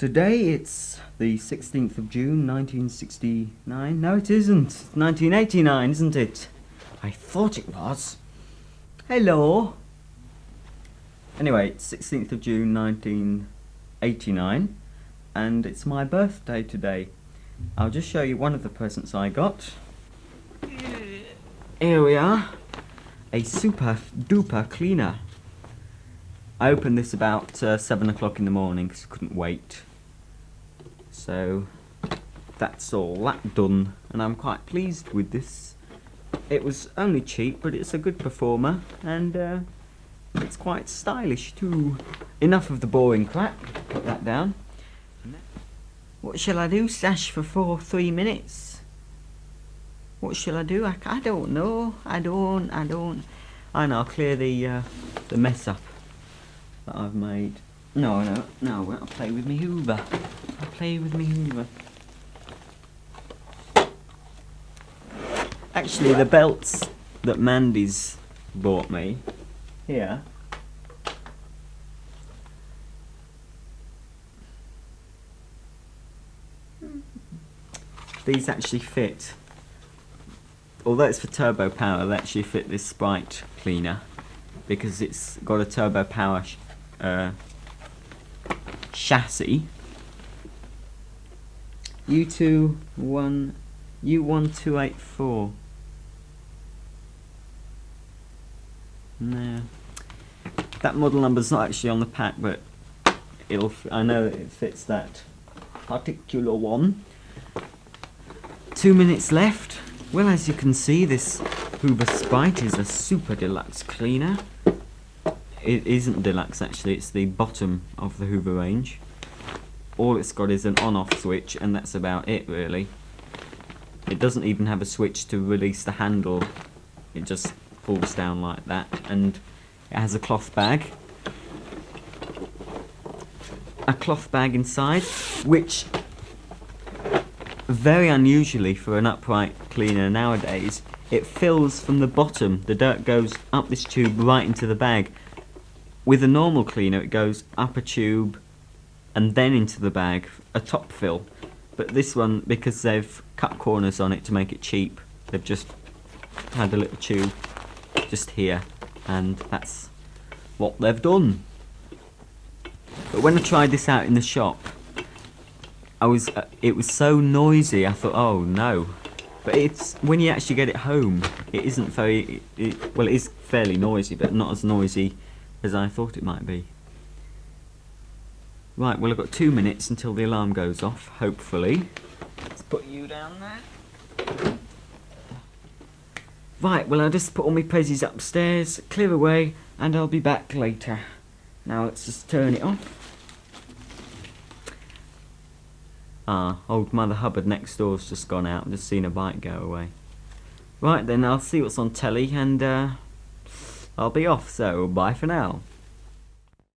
Today it's the 16th of June 1969. No, it isn't. It's 1989, isn't it? I thought it was. Hello. Anyway, it's 16th of June 1989 and it's my birthday today. I'll just show you one of the presents I got. Here we are. A super duper cleaner. I opened this about 7 o'clock in the morning because I couldn't wait. So that's all that done, and I'm quite pleased with this. It was only cheap, but it's a good performer, and it's quite stylish too. Enough of the boring crap, put that down. What shall I do, Sash, for 3 minutes? What shall I do? I don't know. I know, I'll clear the mess up that I've made. No, I'll play with me Hoover. Actually, the belts that Mandy's bought me here, these actually fit. Although it's for turbo power, they actually fit this Sprite cleaner because it's got a turbo power chassis. U1284. No, that model number's not actually on the pack, but I know that it fits that particular one. 2 minutes left. Well, as you can see, this Hoover Sprite is a super deluxe cleaner. It isn't deluxe actually, it's the bottom of the Hoover range. All it's got is an on-off switch, and that's about it really. It doesn't even have a switch to release the handle. It just falls down like that, and it has a cloth bag. A cloth bag inside, which very unusually for an upright cleaner nowadays, it fills from the bottom. The dirt goes up this tube right into the bag. With a normal cleaner it goes up a tube and then into the bag, a top fill. But this one, because they've cut corners on it to make it cheap, they've just had a little tube just here, and that's what they've done. But when I tried this out in the shop, it was so noisy, I thought, oh no. But it's when you actually get it home, it isn't very, well, it is fairly noisy, but not as noisy as I thought it might be. Right, well, I've got 2 minutes until the alarm goes off, hopefully. Let's put you down there. Right, well, I'll just put all my prezzies upstairs, clear away, and I'll be back later. Now let's just turn it off. Old Mother Hubbard next door's just gone out. I've just seen a bike go away. Right then, I'll see what's on telly, and I'll be off, so bye for now.